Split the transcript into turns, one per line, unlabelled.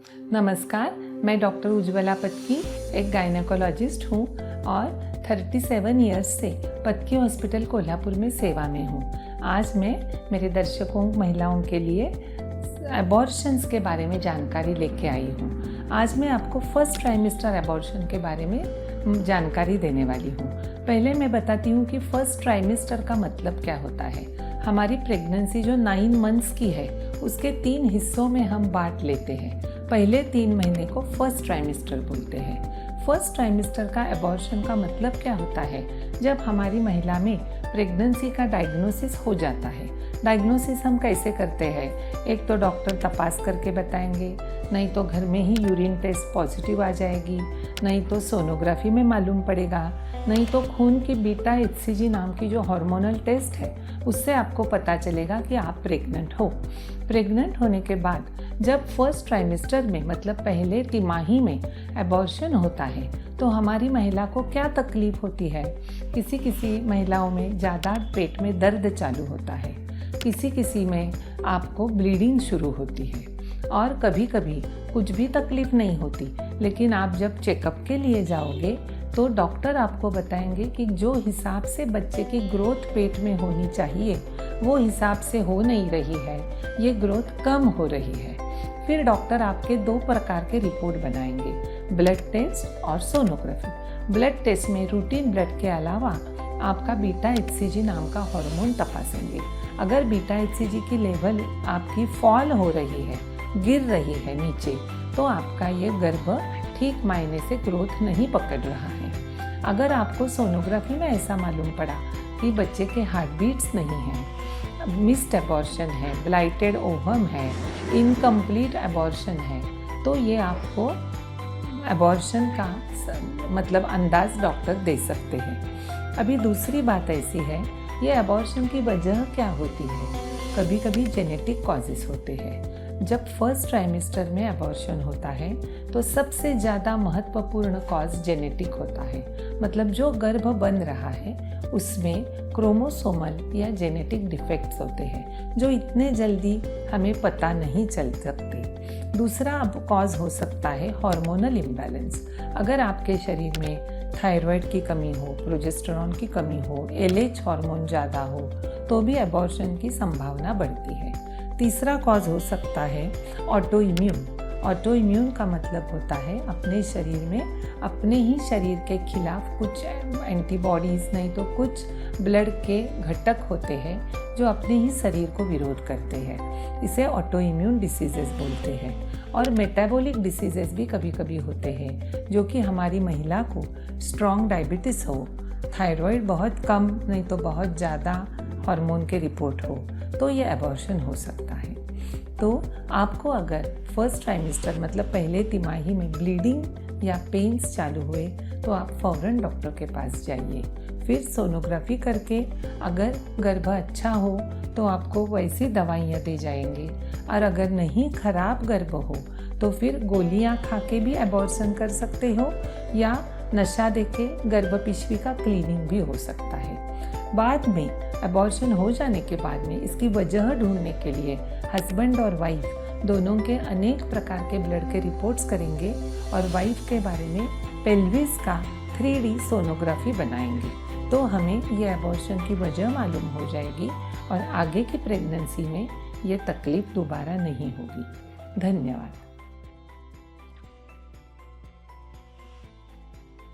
नमस्कार, मैं डॉक्टर उज्ज्वला पत्की एक गायनेकोलॉजिस्ट हूँ और 37 इयर्स से पत्की हॉस्पिटल कोल्हापुर में सेवा में हूँ। आज मैं मेरे दर्शकों महिलाओं के लिए एबॉर्शंस के बारे में जानकारी लेके आई हूँ। आज मैं आपको फर्स्ट ट्राइमेस्टर एबॉर्शन के बारे में जानकारी देने वाली हूँ। पहले मैं बताती हूँ कि फर्स्ट ट्राइमेस्टर का मतलब क्या होता है। हमारी प्रेगनेंसी जो 9 मंथ्स की है उसके 3 हिस्सों में हम बांट लेते हैं। पहले 3 महीने को फर्स्ट ट्राइमेस्टर बोलते हैं। फर्स्ट ट्राइमेस्टर का एबॉर्शन का मतलब क्या होता है? जब हमारी महिला में प्रेगनेंसी का डायग्नोसिस हो जाता है। डायग्नोसिस हम कैसे करते हैं? एक तो डॉक्टर तपास करके बताएंगे, नहीं तो घर में ही यूरिन टेस्ट पॉजिटिव आ जाएगी, नहीं तो सोनोग्राफी में मालूम पड़ेगा, नहीं तो खून की बीटा HCG नाम की जो हार्मोनल टेस्ट है उससे आपको पता चलेगा कि आप प्रेग्नेंट हो। प्रेग्नेंट होने के बाद जब फर्स्ट ट्राइमेस्टर में मतलब पहले तिमाही में एबॉर्शन होता है तो हमारी महिला को क्या तकलीफ होती है? किसी महिलाओं में ज़्यादा पेट में दर्द चालू होता है, किसी में आपको ब्लीडिंग शुरू होती है और कभी कभी कुछ भी तकलीफ नहीं होती। लेकिन आप जब चेकअप के लिए जाओगे तो डॉक्टर आपको बताएंगे कि जो हिसाब से बच्चे की ग्रोथ पेट में होनी चाहिए वो हिसाब से हो नहीं रही है, ये ग्रोथ कम हो रही है। फिर डॉक्टर आपके 2 प्रकार के रिपोर्ट बनाएंगे, ब्लड टेस्ट और सोनोग्राफी। ब्लड टेस्ट में रूटीन ब्लड के अलावा आपका बीटा HCG नाम का हार्मोन तपासेंगे। अगर बीटा HCG की लेवल आपकी फॉल हो रही है, गिर रही है नीचे, तो आपका ये गर्भ ठीक मायने से ग्रोथ नहीं पकड़ रहा है। अगर आपको सोनोग्राफी में ऐसा मालूम पड़ा कि बच्चे के हार्ट बीट्स नहीं हैं, मिस्ड एबॉर्शन है, ब्लाइटेड ओवम है, इनकम्प्लीट एबॉर्शन है, तो ये आपको एबॉर्शन का मतलब अंदाज डॉक्टर दे सकते हैं। अभी दूसरी बात ऐसी है, ये एबॉर्शन की वजह क्या होती है? कभी कभी जेनेटिक कॉजेस होते हैं। जब फर्स्ट ट्राइमेस्टर में एबॉर्शन होता है तो सबसे ज़्यादा महत्वपूर्ण कॉज जेनेटिक होता है। मतलब जो गर्भ बन रहा है उसमें क्रोमोसोमल या जेनेटिक डिफेक्ट्स होते हैं जो इतने जल्दी हमें पता नहीं चल सकते। दूसरा अब कॉज हो सकता है हार्मोनल इम्बैलेंस। अगर आपके शरीर में थायराइड की कमी हो, प्रोजेस्टेरॉन की कमी हो, LH हार्मोन ज़्यादा हो तो भी एबॉर्शन की संभावना बढ़ती है। तीसरा कॉज हो सकता है ऑटो इम्यून। ऑटो इम्यून का मतलब होता है अपने शरीर में अपने ही शरीर के खिलाफ कुछ एंटीबॉडीज़, नहीं तो कुछ ब्लड के घटक होते हैं जो अपने ही शरीर को विरोध करते हैं। इसे ऑटो इम्यून डिसीजेस बोलते हैं। और मेटाबॉलिक डिसीजेस भी कभी कभी होते हैं जो कि हमारी महिला को स्ट्रॉन्ग डायबिटीज़ हो, थायराइड बहुत कम नहीं तो बहुत ज़्यादा हार्मोन के रिपोर्ट हो, तो ये एबॉर्शन हो सकता है। तो आपको अगर फर्स्ट ट्राइमेस्टर मतलब पहले तिमाही में ब्लीडिंग या पेन्स चालू हुए तो आप फ़ौरन डॉक्टर के पास जाइए। फिर सोनोग्राफी करके अगर गर्भ अच्छा हो तो आपको वैसी दवाइयाँ दे जाएंगे, और अगर नहीं खराब गर्भ हो तो फिर गोलियाँ खा के भी एबॉर्शन कर सकते हो या नशा देके गर्भ पिशवी का क्लीनिंग भी हो सकता है। बाद में एबॉर्शन हो जाने के बाद में इसकी वजह ढूंढने के लिए हस्बैंड और वाइफ दोनों के अनेक प्रकार के ब्लड के रिपोर्ट्स करेंगे और वाइफ के बारे में पेल्विस का 3D सोनोग्राफी बनाएंगे। तो हमें ये एबॉर्शन की वजह मालूम हो जाएगी और आगे की प्रेगनेंसी में ये तकलीफ दोबारा नहीं होगी। धन्यवाद।